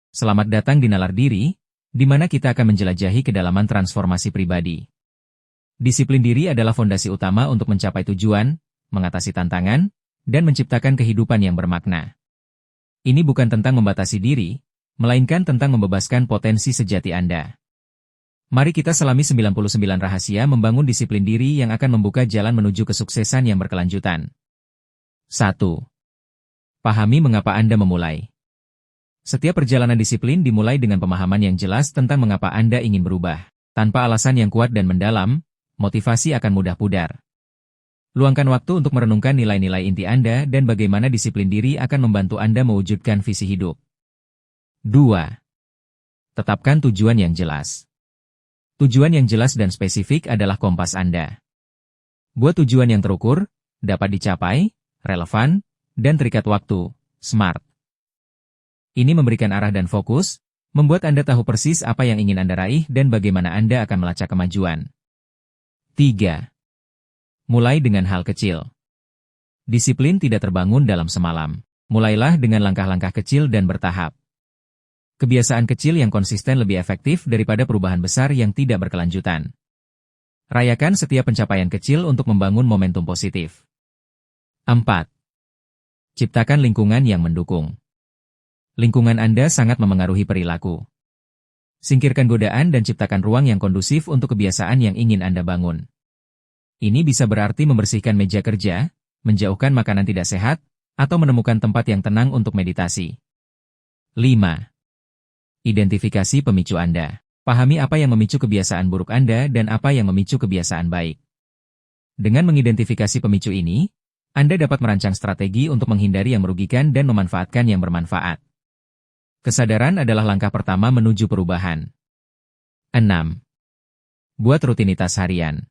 Selamat datang di Nalar Diri, di mana kita akan menjelajahi kedalaman transformasi pribadi. Disiplin diri adalah fondasi utama untuk mencapai tujuan, mengatasi tantangan, dan menciptakan kehidupan yang bermakna. Ini bukan tentang membatasi diri, melainkan tentang membebaskan potensi sejati Anda. Mari kita selami 99 rahasia membangun disiplin diri yang akan membuka jalan menuju kesuksesan yang berkelanjutan. 1. Pahami mengapa Anda memulai. Setiap perjalanan disiplin dimulai dengan pemahaman yang jelas tentang mengapa Anda ingin berubah. Tanpa alasan yang kuat dan mendalam, motivasi akan mudah pudar. Luangkan waktu untuk merenungkan nilai-nilai inti Anda dan bagaimana disiplin diri akan membantu Anda mewujudkan visi hidup. 2. Tetapkan tujuan yang jelas. Tujuan yang jelas dan spesifik adalah kompas Anda. Buat tujuan yang terukur, dapat dicapai, relevan, dan terikat waktu, SMART. Ini memberikan arah dan fokus, membuat Anda tahu persis apa yang ingin Anda raih dan bagaimana Anda akan melacak kemajuan. 3. Mulai dengan hal kecil. Disiplin tidak terbangun dalam semalam. Mulailah dengan langkah-langkah kecil dan bertahap. Kebiasaan kecil yang konsisten lebih efektif daripada perubahan besar yang tidak berkelanjutan. Rayakan setiap pencapaian kecil untuk membangun momentum positif. 4. Ciptakan lingkungan yang mendukung. Lingkungan Anda sangat memengaruhi perilaku. Singkirkan godaan dan ciptakan ruang yang kondusif untuk kebiasaan yang ingin Anda bangun. Ini bisa berarti membersihkan meja kerja, menjauhkan makanan tidak sehat, atau menemukan tempat yang tenang untuk meditasi. 5. Identifikasi pemicu Anda. Pahami apa yang memicu kebiasaan buruk Anda dan apa yang memicu kebiasaan baik. Dengan mengidentifikasi pemicu ini, Anda dapat merancang strategi untuk menghindari yang merugikan dan memanfaatkan yang bermanfaat. Kesadaran adalah langkah pertama menuju perubahan. 6. Buat rutinitas harian.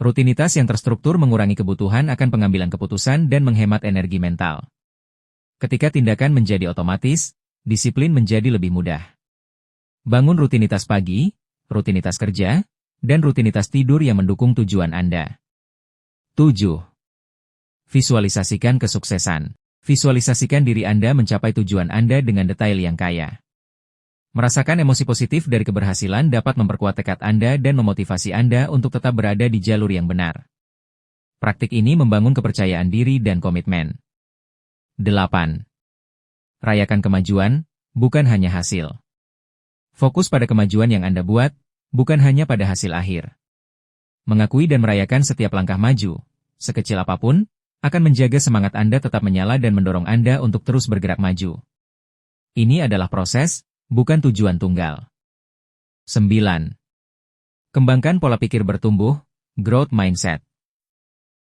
Rutinitas yang terstruktur mengurangi kebutuhan akan pengambilan keputusan dan menghemat energi mental. Ketika tindakan menjadi otomatis, disiplin menjadi lebih mudah. Bangun rutinitas pagi, rutinitas kerja, dan rutinitas tidur yang mendukung tujuan Anda. 7. Visualisasikan kesuksesan. Visualisasikan diri Anda mencapai tujuan Anda dengan detail yang kaya. Merasakan emosi positif dari keberhasilan dapat memperkuat tekad Anda dan memotivasi Anda untuk tetap berada di jalur yang benar. Praktik ini membangun kepercayaan diri dan komitmen. 8. Rayakan kemajuan, bukan hanya hasil. Fokus pada kemajuan yang Anda buat, bukan hanya pada hasil akhir. Mengakui dan merayakan setiap langkah maju, sekecil apapun, akan menjaga semangat Anda tetap menyala dan mendorong Anda untuk terus bergerak maju. Ini adalah proses, bukan tujuan tunggal. 9. Kembangkan pola pikir bertumbuh, growth mindset.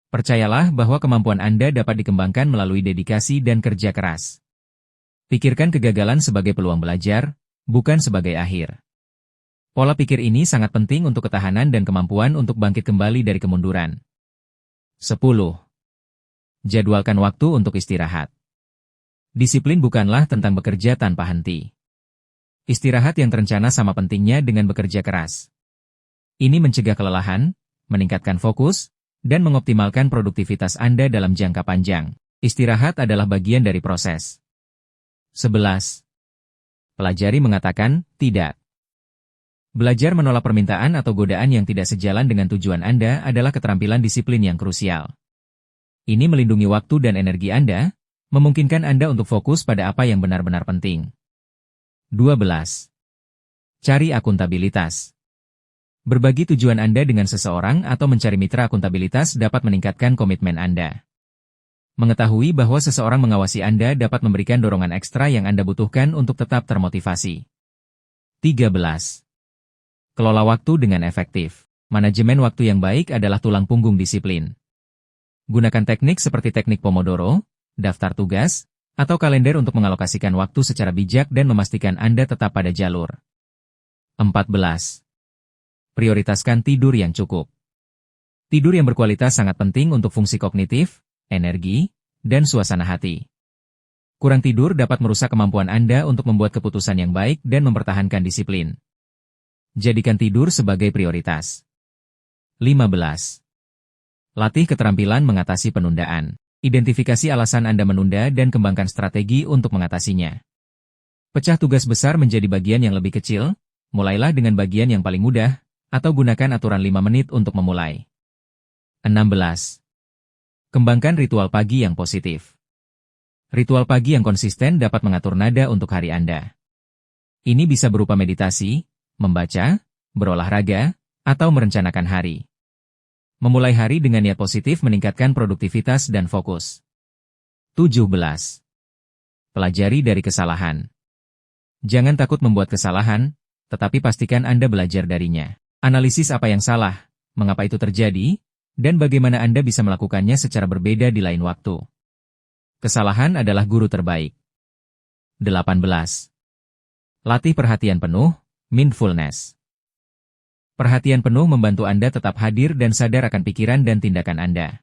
Percayalah bahwa kemampuan Anda dapat dikembangkan melalui dedikasi dan kerja keras. Pikirkan kegagalan sebagai peluang belajar, bukan sebagai akhir. Pola pikir ini sangat penting untuk ketahanan dan kemampuan untuk bangkit kembali dari kemunduran. 10. Jadwalkan waktu untuk istirahat. Disiplin bukanlah tentang bekerja tanpa henti. Istirahat yang terencana sama pentingnya dengan bekerja keras. Ini mencegah kelelahan, meningkatkan fokus, dan mengoptimalkan produktivitas Anda dalam jangka panjang. Istirahat adalah bagian dari proses. 11. Pelajari mengatakan tidak. Belajar menolak permintaan atau godaan yang tidak sejalan dengan tujuan Anda adalah keterampilan disiplin yang krusial. Ini melindungi waktu dan energi Anda, memungkinkan Anda untuk fokus pada apa yang benar-benar penting. 12. Cari akuntabilitas. Berbagi tujuan Anda dengan seseorang atau mencari mitra akuntabilitas dapat meningkatkan komitmen Anda. Mengetahui bahwa seseorang mengawasi Anda dapat memberikan dorongan ekstra yang Anda butuhkan untuk tetap termotivasi. 13. Kelola waktu dengan efektif. Manajemen waktu yang baik adalah tulang punggung disiplin. Gunakan teknik seperti teknik Pomodoro, daftar tugas, atau kalender untuk mengalokasikan waktu secara bijak dan memastikan Anda tetap pada jalur. 14. Prioritaskan tidur yang cukup. Tidur yang berkualitas sangat penting untuk fungsi kognitif, energi, dan suasana hati. Kurang tidur dapat merusak kemampuan Anda untuk membuat keputusan yang baik dan mempertahankan disiplin. Jadikan tidur sebagai prioritas. 15. Latih keterampilan mengatasi penundaan. Identifikasi alasan Anda menunda dan kembangkan strategi untuk mengatasinya. Pecah tugas besar menjadi bagian yang lebih kecil, mulailah dengan bagian yang paling mudah, atau gunakan aturan 5 menit untuk memulai. 16. Kembangkan ritual pagi yang positif. Ritual pagi yang konsisten dapat mengatur nada untuk hari Anda. Ini bisa berupa meditasi, membaca, berolahraga, atau merencanakan hari. Memulai hari dengan niat positif meningkatkan produktivitas dan fokus. 17. Pelajari dari kesalahan. Jangan takut membuat kesalahan, tetapi pastikan Anda belajar darinya. Analisis apa yang salah, mengapa itu terjadi, dan bagaimana Anda bisa melakukannya secara berbeda di lain waktu. Kesalahan adalah guru terbaik. 18. Latih perhatian penuh, mindfulness. Perhatian penuh membantu Anda tetap hadir dan sadar akan pikiran dan tindakan Anda.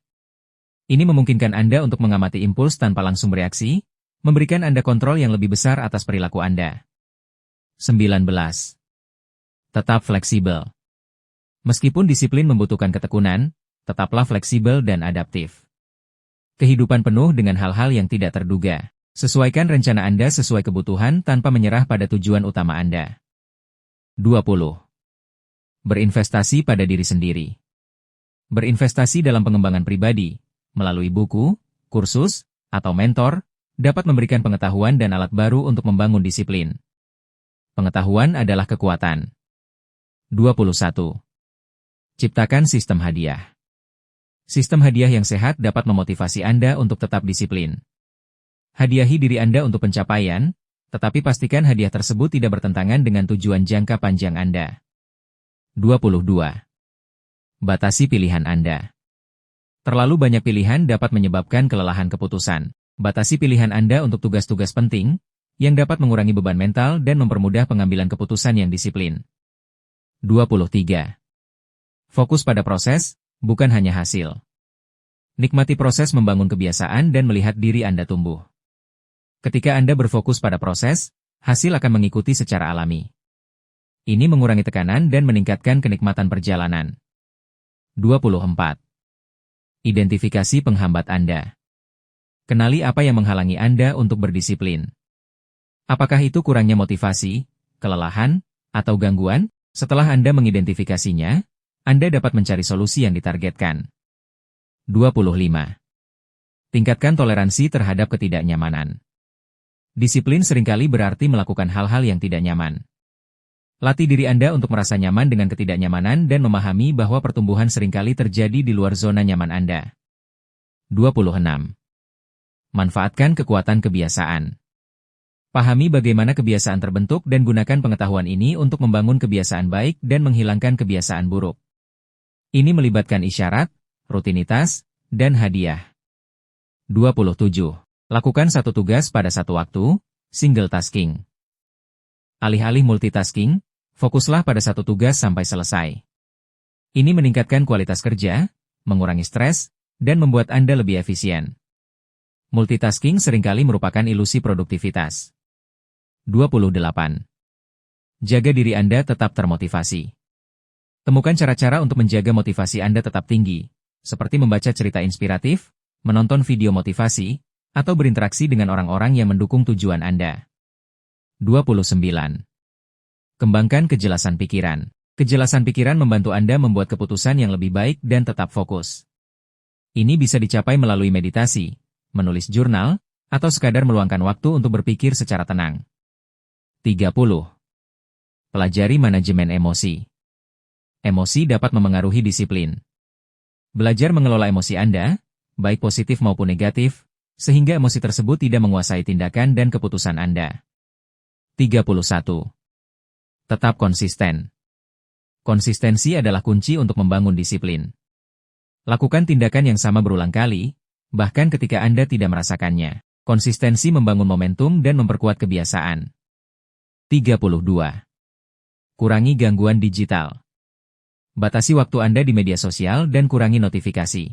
Ini memungkinkan Anda untuk mengamati impuls tanpa langsung bereaksi, memberikan Anda kontrol yang lebih besar atas perilaku Anda. 19. Tetap fleksibel. Meskipun disiplin membutuhkan ketekunan, tetaplah fleksibel dan adaptif. Kehidupan penuh dengan hal-hal yang tidak terduga. Sesuaikan rencana Anda sesuai kebutuhan tanpa menyerah pada tujuan utama Anda. 20. Berinvestasi pada diri sendiri. Berinvestasi dalam pengembangan pribadi, melalui buku, kursus, atau mentor, dapat memberikan pengetahuan dan alat baru untuk membangun disiplin. Pengetahuan adalah kekuatan. 21. Ciptakan sistem hadiah. Sistem hadiah yang sehat dapat memotivasi Anda untuk tetap disiplin. Hadiahi diri Anda untuk pencapaian, tetapi pastikan hadiah tersebut tidak bertentangan dengan tujuan jangka panjang Anda. 22. Batasi pilihan Anda. Terlalu banyak pilihan dapat menyebabkan kelelahan keputusan. Batasi pilihan Anda untuk tugas-tugas penting, yang dapat mengurangi beban mental dan mempermudah pengambilan keputusan yang disiplin. 23. Fokus pada proses, bukan hanya hasil. Nikmati proses membangun kebiasaan dan melihat diri Anda tumbuh. Ketika Anda berfokus pada proses, hasil akan mengikuti secara alami. Ini mengurangi tekanan dan meningkatkan kenikmatan perjalanan. 24. Identifikasi penghambat Anda. Kenali apa yang menghalangi Anda untuk berdisiplin. Apakah itu kurangnya motivasi, kelelahan, atau gangguan? Setelah Anda mengidentifikasinya, Anda dapat mencari solusi yang ditargetkan. 25. Tingkatkan toleransi terhadap ketidaknyamanan. Disiplin seringkali berarti melakukan hal-hal yang tidak nyaman. Latih diri Anda untuk merasa nyaman dengan ketidaknyamanan dan memahami bahwa pertumbuhan seringkali terjadi di luar zona nyaman Anda. 26. Manfaatkan kekuatan kebiasaan. Pahami bagaimana kebiasaan terbentuk dan gunakan pengetahuan ini untuk membangun kebiasaan baik dan menghilangkan kebiasaan buruk. Ini melibatkan isyarat, rutinitas, dan hadiah. 27. Lakukan satu tugas pada satu waktu, single tasking. Alih-alih multitasking, fokuslah pada satu tugas sampai selesai. Ini meningkatkan kualitas kerja, mengurangi stres, dan membuat Anda lebih efisien. Multitasking seringkali merupakan ilusi produktivitas. 28. Jaga diri Anda tetap termotivasi. Temukan cara-cara untuk menjaga motivasi Anda tetap tinggi, seperti membaca cerita inspiratif, menonton video motivasi, atau berinteraksi dengan orang-orang yang mendukung tujuan Anda. 29. Kembangkan kejelasan pikiran. Kejelasan pikiran membantu Anda membuat keputusan yang lebih baik dan tetap fokus. Ini bisa dicapai melalui meditasi, menulis jurnal, atau sekadar meluangkan waktu untuk berpikir secara tenang. 30. Pelajari manajemen emosi. Emosi dapat memengaruhi disiplin. Belajar mengelola emosi Anda, baik positif maupun negatif, sehingga emosi tersebut tidak menguasai tindakan dan keputusan Anda. 31. Tetap konsisten. Konsistensi adalah kunci untuk membangun disiplin. Lakukan tindakan yang sama berulang kali, bahkan ketika Anda tidak merasakannya. Konsistensi membangun momentum dan memperkuat kebiasaan. 32. Kurangi gangguan digital. Batasi waktu Anda di media sosial dan kurangi notifikasi.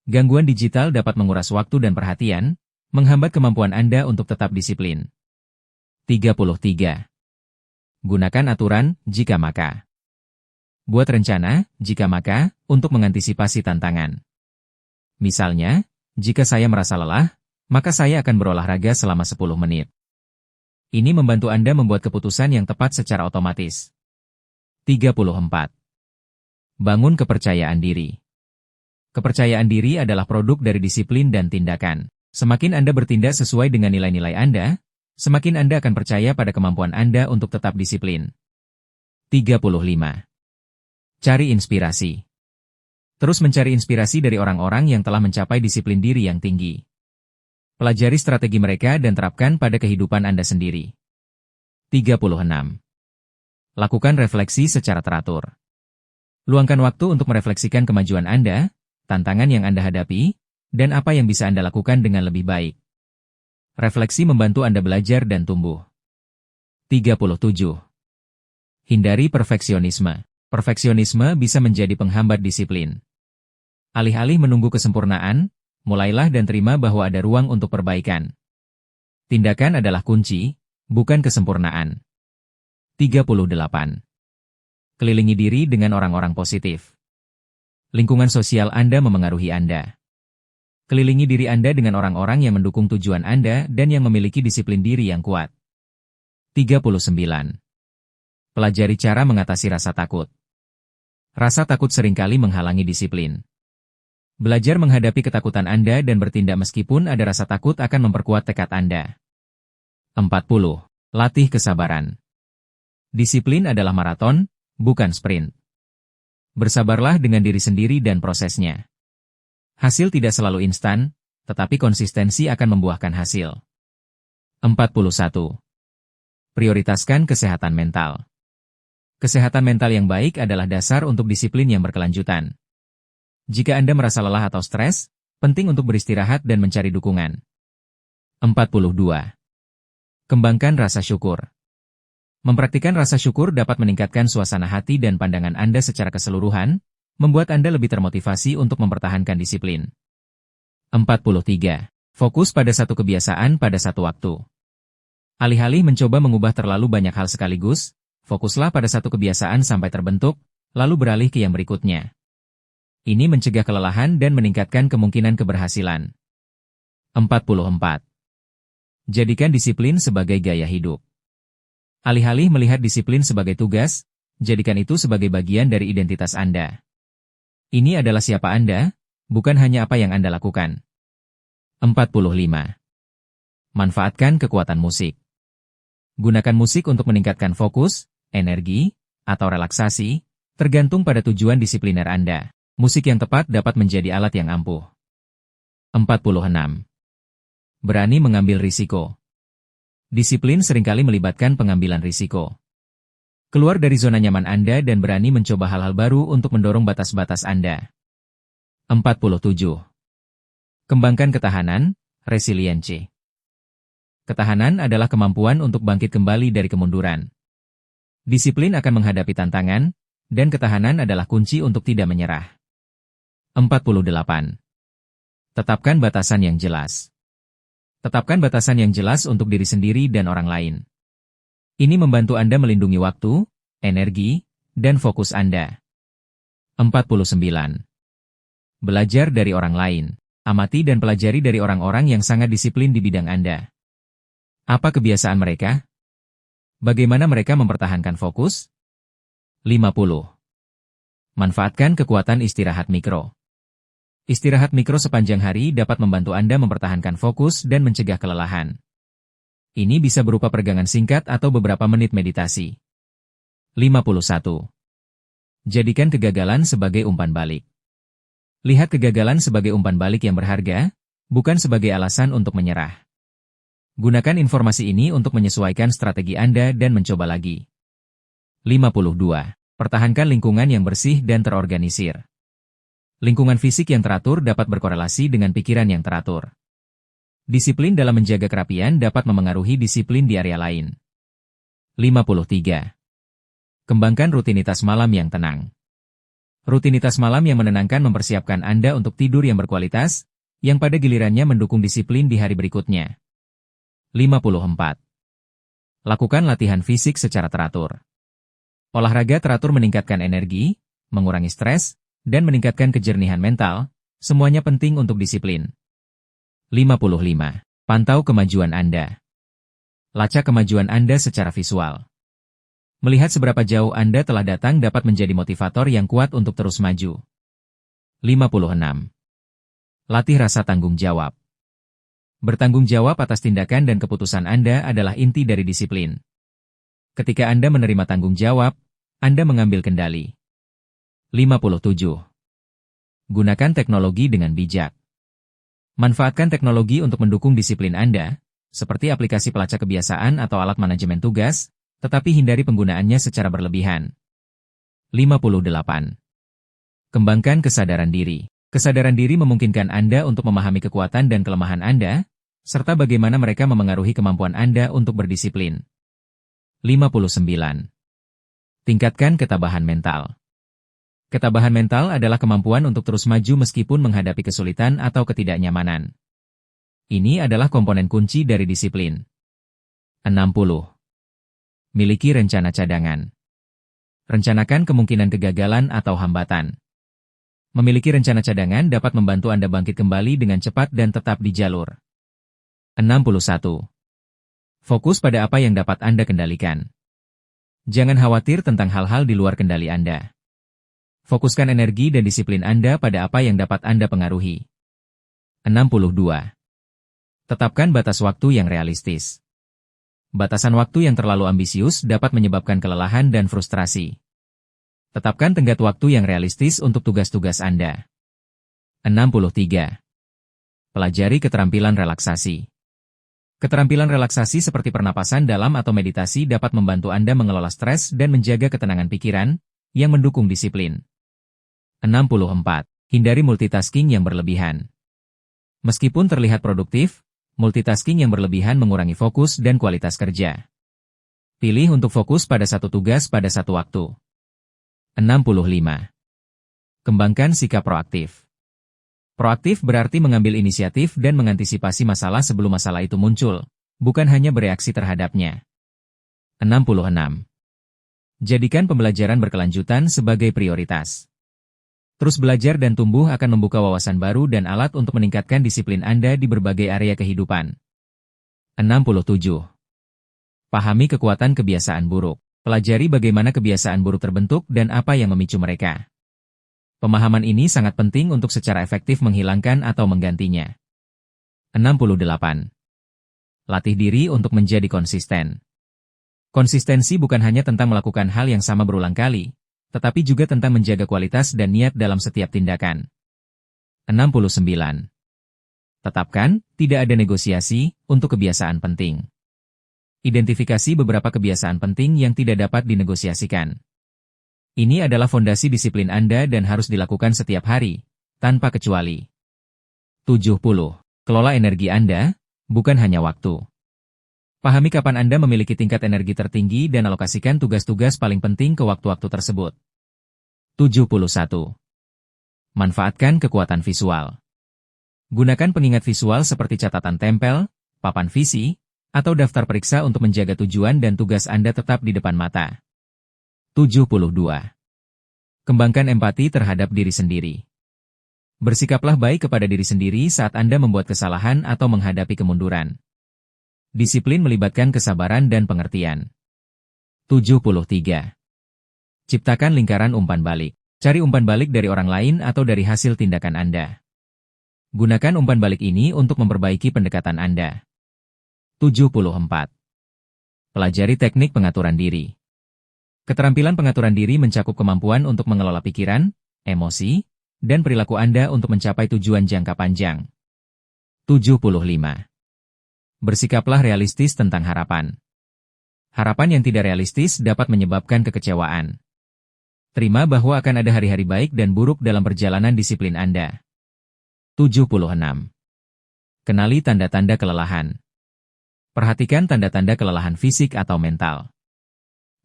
Gangguan digital dapat menguras waktu dan perhatian, menghambat kemampuan Anda untuk tetap disiplin. 33. Gunakan aturan, jika maka. Buat rencana, jika maka, untuk mengantisipasi tantangan. Misalnya, jika saya merasa lelah, maka saya akan berolahraga selama 10 menit. Ini membantu Anda membuat keputusan yang tepat secara otomatis. 34. Bangun kepercayaan diri. Kepercayaan diri adalah produk dari disiplin dan tindakan. Semakin Anda bertindak sesuai dengan nilai-nilai Anda, semakin Anda akan percaya pada kemampuan Anda untuk tetap disiplin. 35. Cari inspirasi. Terus mencari inspirasi dari orang-orang yang telah mencapai disiplin diri yang tinggi. Pelajari strategi mereka dan terapkan pada kehidupan Anda sendiri. 36. Lakukan refleksi secara teratur. Luangkan waktu untuk merefleksikan kemajuan Anda, tantangan yang Anda hadapi, dan apa yang bisa Anda lakukan dengan lebih baik. Refleksi membantu Anda belajar dan tumbuh. 37. Hindari perfeksionisme. Perfeksionisme bisa menjadi penghambat disiplin. Alih-alih menunggu kesempurnaan, mulailah dan terima bahwa ada ruang untuk perbaikan. Tindakan adalah kunci, bukan kesempurnaan. 38. Kelilingi diri dengan orang-orang positif. Lingkungan sosial Anda memengaruhi Anda. Kelilingi diri Anda dengan orang-orang yang mendukung tujuan Anda dan yang memiliki disiplin diri yang kuat. 39. Pelajari cara mengatasi rasa takut. Rasa takut seringkali menghalangi disiplin. Belajar menghadapi ketakutan Anda dan bertindak meskipun ada rasa takut akan memperkuat tekad Anda. 40. Latih kesabaran. Disiplin adalah maraton, bukan sprint. Bersabarlah dengan diri sendiri dan prosesnya. Hasil tidak selalu instan, tetapi konsistensi akan membuahkan hasil. 41. Prioritaskan kesehatan mental. Kesehatan mental yang baik adalah dasar untuk disiplin yang berkelanjutan. Jika Anda merasa lelah atau stres, penting untuk beristirahat dan mencari dukungan. 42. Kembangkan rasa syukur. Mempraktikkan rasa syukur dapat meningkatkan suasana hati dan pandangan Anda secara keseluruhan, membuat Anda lebih termotivasi untuk mempertahankan disiplin. 43. Fokus pada satu kebiasaan pada satu waktu. Alih-alih mencoba mengubah terlalu banyak hal sekaligus, fokuslah pada satu kebiasaan sampai terbentuk, lalu beralih ke yang berikutnya. Ini mencegah kelelahan dan meningkatkan kemungkinan keberhasilan. 44. Jadikan disiplin sebagai gaya hidup. Alih-alih melihat disiplin sebagai tugas, jadikan itu sebagai bagian dari identitas Anda. Ini adalah siapa Anda, bukan hanya apa yang Anda lakukan. 45. Manfaatkan kekuatan musik. Gunakan musik untuk meningkatkan fokus, energi, atau relaksasi, tergantung pada tujuan disipliner Anda. Musik yang tepat dapat menjadi alat yang ampuh. 46. Berani mengambil risiko. Disiplin seringkali melibatkan pengambilan risiko. Keluar dari zona nyaman Anda dan berani mencoba hal-hal baru untuk mendorong batas-batas Anda. 47. Kembangkan ketahanan, resiliensi. Ketahanan adalah kemampuan untuk bangkit kembali dari kemunduran. Disiplin akan menghadapi tantangan, dan ketahanan adalah kunci untuk tidak menyerah. 48. Tetapkan batasan yang jelas. Tetapkan batasan yang jelas untuk diri sendiri dan orang lain. Ini membantu Anda melindungi waktu, energi, dan fokus Anda. 49. Belajar dari orang lain. Amati dan pelajari dari orang-orang yang sangat disiplin di bidang Anda. Apa kebiasaan mereka? Bagaimana mereka mempertahankan fokus? 50. Manfaatkan kekuatan istirahat mikro. Istirahat mikro sepanjang hari dapat membantu Anda mempertahankan fokus dan mencegah kelelahan. Ini bisa berupa peregangan singkat atau beberapa menit meditasi. 51. Jadikan kegagalan sebagai umpan balik. Lihat kegagalan sebagai umpan balik yang berharga, bukan sebagai alasan untuk menyerah. Gunakan informasi ini untuk menyesuaikan strategi Anda dan mencoba lagi. 52. Pertahankan lingkungan yang bersih dan terorganisir. Lingkungan fisik yang teratur dapat berkorelasi dengan pikiran yang teratur. Disiplin dalam menjaga kerapian dapat memengaruhi disiplin di area lain. 53. Kembangkan rutinitas malam yang tenang. Rutinitas malam yang menenangkan mempersiapkan Anda untuk tidur yang berkualitas, yang pada gilirannya mendukung disiplin di hari berikutnya. 54. Lakukan latihan fisik secara teratur. Olahraga teratur meningkatkan energi, mengurangi stres, dan meningkatkan kejernihan mental, semuanya penting untuk disiplin. 55. Pantau kemajuan Anda. Lacak kemajuan Anda secara visual. Melihat seberapa jauh Anda telah datang dapat menjadi motivator yang kuat untuk terus maju. 56. Latih rasa tanggung jawab. Bertanggung jawab atas tindakan dan keputusan Anda adalah inti dari disiplin. Ketika Anda menerima tanggung jawab, Anda mengambil kendali. 57. Gunakan teknologi dengan bijak. Manfaatkan teknologi untuk mendukung disiplin Anda, seperti aplikasi pelacak kebiasaan atau alat manajemen tugas, tetapi hindari penggunaannya secara berlebihan. 58. Kembangkan kesadaran diri. Kesadaran diri memungkinkan Anda untuk memahami kekuatan dan kelemahan Anda, serta bagaimana mereka memengaruhi kemampuan Anda untuk berdisiplin. 59. Tingkatkan ketabahan mental. Ketabahan mental adalah kemampuan untuk terus maju meskipun menghadapi kesulitan atau ketidaknyamanan. Ini adalah komponen kunci dari disiplin. 60. Miliki rencana cadangan. Rencanakan kemungkinan kegagalan atau hambatan. Memiliki rencana cadangan dapat membantu Anda bangkit kembali dengan cepat dan tetap di jalur. 61. Fokus pada apa yang dapat Anda kendalikan. Jangan khawatir tentang hal-hal di luar kendali Anda. Fokuskan energi dan disiplin Anda pada apa yang dapat Anda pengaruhi. 62. Tetapkan batas waktu yang realistis. Batasan waktu yang terlalu ambisius dapat menyebabkan kelelahan dan frustrasi. Tetapkan tenggat waktu yang realistis untuk tugas-tugas Anda. 63. Pelajari keterampilan relaksasi. Keterampilan relaksasi seperti pernapasan dalam atau meditasi dapat membantu Anda mengelola stres dan menjaga ketenangan pikiran, yang mendukung disiplin. 64. Hindari multitasking yang berlebihan. Meskipun terlihat produktif, multitasking yang berlebihan mengurangi fokus dan kualitas kerja. Pilih untuk fokus pada satu tugas pada satu waktu. 65. Kembangkan sikap proaktif. Proaktif berarti mengambil inisiatif dan mengantisipasi masalah sebelum masalah itu muncul, bukan hanya bereaksi terhadapnya. 66. Jadikan pembelajaran berkelanjutan sebagai prioritas. Terus belajar dan tumbuh akan membuka wawasan baru dan alat untuk meningkatkan disiplin Anda di berbagai area kehidupan. 67. Pahami kekuatan kebiasaan buruk. Pelajari bagaimana kebiasaan buruk terbentuk dan apa yang memicu mereka. Pemahaman ini sangat penting untuk secara efektif menghilangkan atau menggantinya. 68. Latih diri untuk menjadi konsisten. Konsistensi bukan hanya tentang melakukan hal yang sama berulang kali, tetapi juga tentang menjaga kualitas dan niat dalam setiap tindakan. 69. Tetapkan, tidak ada negosiasi, untuk kebiasaan penting. Identifikasi beberapa kebiasaan penting yang tidak dapat dinegosiasikan. Ini adalah fondasi disiplin Anda dan harus dilakukan setiap hari, tanpa kecuali. 70. Kelola energi Anda, bukan hanya waktu. Pahami kapan Anda memiliki tingkat energi tertinggi dan alokasikan tugas-tugas paling penting ke waktu-waktu tersebut. 71. Manfaatkan kekuatan visual. Gunakan pengingat visual seperti catatan tempel, papan visi, atau daftar periksa untuk menjaga tujuan dan tugas Anda tetap di depan mata. 72. Kembangkan empati terhadap diri sendiri. Bersikaplah baik kepada diri sendiri saat Anda membuat kesalahan atau menghadapi kemunduran. Disiplin melibatkan kesabaran dan pengertian. 73. Ciptakan lingkaran umpan balik. Cari umpan balik dari orang lain atau dari hasil tindakan Anda. Gunakan umpan balik ini untuk memperbaiki pendekatan Anda. 74. Pelajari teknik pengaturan diri. Keterampilan pengaturan diri mencakup kemampuan untuk mengelola pikiran, emosi, dan perilaku Anda untuk mencapai tujuan jangka panjang. 75. Bersikaplah realistis tentang harapan. Harapan yang tidak realistis dapat menyebabkan kekecewaan. Terima bahwa akan ada hari-hari baik dan buruk dalam perjalanan disiplin Anda. 76. Kenali tanda-tanda kelelahan. Perhatikan tanda-tanda kelelahan fisik atau mental.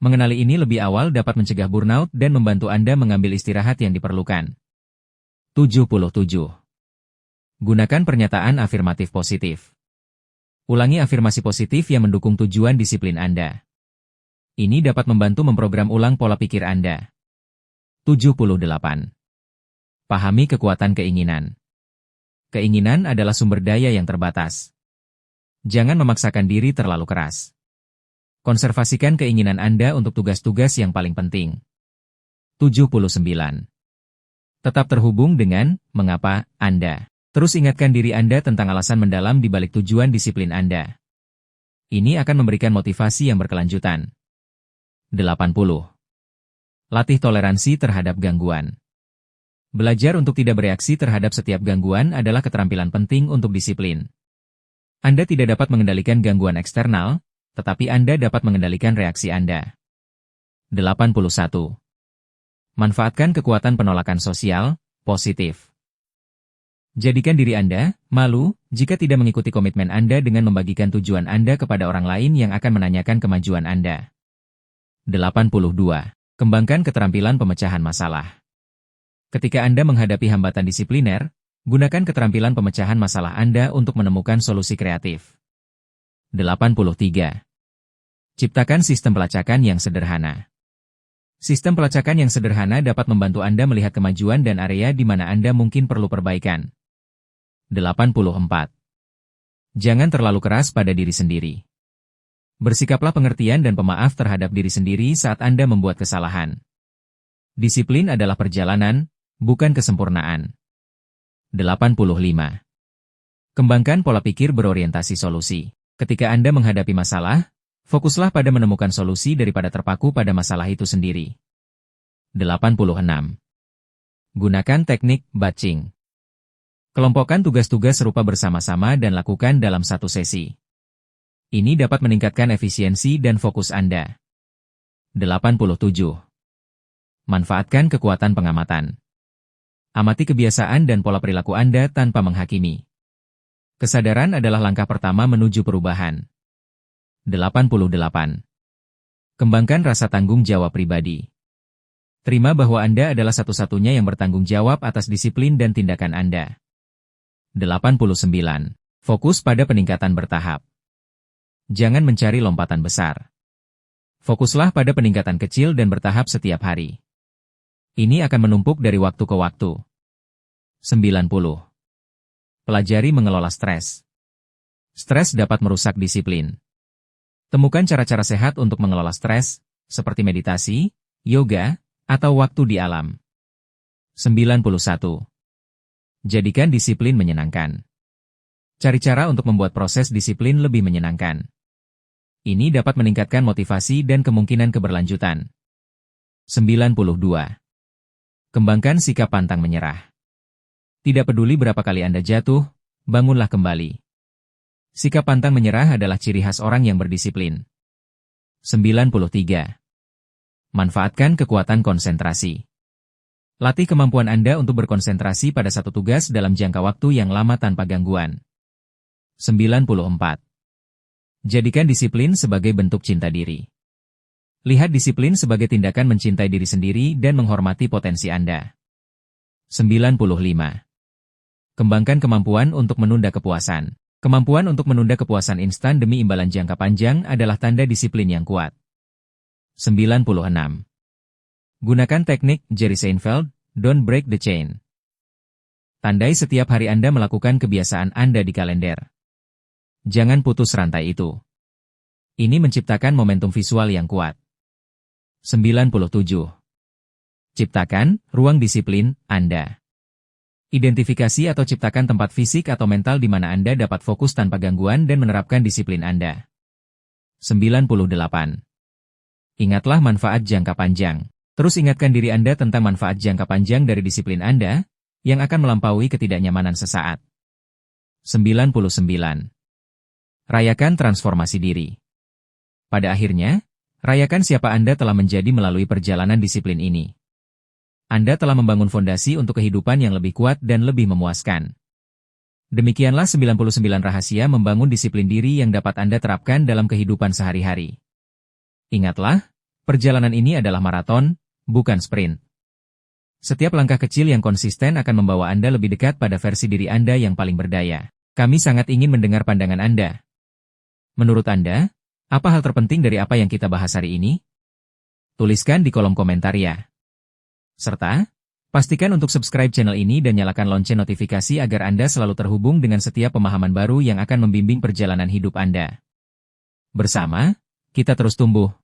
Mengenali ini lebih awal dapat mencegah burnout dan membantu Anda mengambil istirahat yang diperlukan. 77. Gunakan pernyataan afirmatif positif. Ulangi afirmasi positif yang mendukung tujuan disiplin Anda. Ini dapat membantu memprogram ulang pola pikir Anda. 78. Pahami kekuatan keinginan. Keinginan adalah sumber daya yang terbatas. Jangan memaksakan diri terlalu keras. Konservasikan keinginan Anda untuk tugas-tugas yang paling penting. 79. Tetap terhubung dengan mengapa Anda. Terus ingatkan diri Anda tentang alasan mendalam di balik tujuan disiplin Anda. Ini akan memberikan motivasi yang berkelanjutan. 80. Latih toleransi terhadap gangguan. Belajar untuk tidak bereaksi terhadap setiap gangguan adalah keterampilan penting untuk disiplin. Anda tidak dapat mengendalikan gangguan eksternal, tetapi Anda dapat mengendalikan reaksi Anda. 81. Manfaatkan kekuatan penolakan sosial, positif. Jadikan diri Anda malu jika tidak mengikuti komitmen Anda dengan membagikan tujuan Anda kepada orang lain yang akan menanyakan kemajuan Anda. 82. Kembangkan keterampilan pemecahan masalah. Ketika Anda menghadapi hambatan disipliner, gunakan keterampilan pemecahan masalah Anda untuk menemukan solusi kreatif. 83. Ciptakan sistem pelacakan yang sederhana. Sistem pelacakan yang sederhana dapat membantu Anda melihat kemajuan dan area di mana Anda mungkin perlu perbaikan. 84. Jangan terlalu keras pada diri sendiri. Bersikaplah pengertian dan pemaaf terhadap diri sendiri saat Anda membuat kesalahan. Disiplin adalah perjalanan, bukan kesempurnaan. 85. Kembangkan pola pikir berorientasi solusi. Ketika Anda menghadapi masalah, fokuslah pada menemukan solusi daripada terpaku pada masalah itu sendiri. 86. Gunakan teknik batching. Kelompokkan tugas-tugas serupa bersama-sama dan lakukan dalam satu sesi. Ini dapat meningkatkan efisiensi dan fokus Anda. 87. Manfaatkan kekuatan pengamatan. Amati kebiasaan dan pola perilaku Anda tanpa menghakimi. Kesadaran adalah langkah pertama menuju perubahan. 88. Kembangkan rasa tanggung jawab pribadi. Terima bahwa Anda adalah satu-satunya yang bertanggung jawab atas disiplin dan tindakan Anda. 89. Fokus pada peningkatan bertahap. Jangan mencari lompatan besar. Fokuslah pada peningkatan kecil dan bertahap setiap hari. Ini akan menumpuk dari waktu ke waktu. 90. Pelajari mengelola stres. Stres dapat merusak disiplin. Temukan cara-cara sehat untuk mengelola stres, seperti meditasi, yoga, atau waktu di alam. 91. Jadikan disiplin menyenangkan. Cari cara untuk membuat proses disiplin lebih menyenangkan. Ini dapat meningkatkan motivasi dan kemungkinan keberlanjutan. 92. Kembangkan sikap pantang menyerah. Tidak peduli berapa kali Anda jatuh, bangunlah kembali. Sikap pantang menyerah adalah ciri khas orang yang berdisiplin. 93. Manfaatkan kekuatan konsentrasi. Latih kemampuan Anda untuk berkonsentrasi pada satu tugas dalam jangka waktu yang lama tanpa gangguan. 94. Jadikan disiplin sebagai bentuk cinta diri. Lihat disiplin sebagai tindakan mencintai diri sendiri dan menghormati potensi Anda. 95. Kembangkan kemampuan untuk menunda kepuasan. Kemampuan untuk menunda kepuasan instan demi imbalan jangka panjang adalah tanda disiplin yang kuat. 96. Gunakan teknik Jerry Seinfeld, don't break the chain. Tandai setiap hari Anda melakukan kebiasaan Anda di kalender. Jangan putus rantai itu. Ini menciptakan momentum visual yang kuat. 97. Ciptakan ruang disiplin Anda. Identifikasi atau ciptakan tempat fisik atau mental di mana Anda dapat fokus tanpa gangguan dan menerapkan disiplin Anda. 98. Ingatlah manfaat jangka panjang. Terus ingatkan diri Anda tentang manfaat jangka panjang dari disiplin Anda, yang akan melampaui ketidaknyamanan sesaat. 99. Rayakan transformasi diri. Pada akhirnya, rayakan siapa Anda telah menjadi melalui perjalanan disiplin ini. Anda telah membangun fondasi untuk kehidupan yang lebih kuat dan lebih memuaskan. Demikianlah 99 rahasia membangun disiplin diri yang dapat Anda terapkan dalam kehidupan sehari-hari. Ingatlah, perjalanan ini adalah maraton, bukan sprint. Setiap langkah kecil yang konsisten akan membawa Anda lebih dekat pada versi diri Anda yang paling berdaya. Kami sangat ingin mendengar pandangan Anda. Menurut Anda, apa hal terpenting dari apa yang kita bahas hari ini? Tuliskan di kolom komentar ya. Serta, pastikan untuk subscribe channel ini dan nyalakan lonceng notifikasi agar Anda selalu terhubung dengan setiap pemahaman baru yang akan membimbing perjalanan hidup Anda. Bersama, kita terus tumbuh,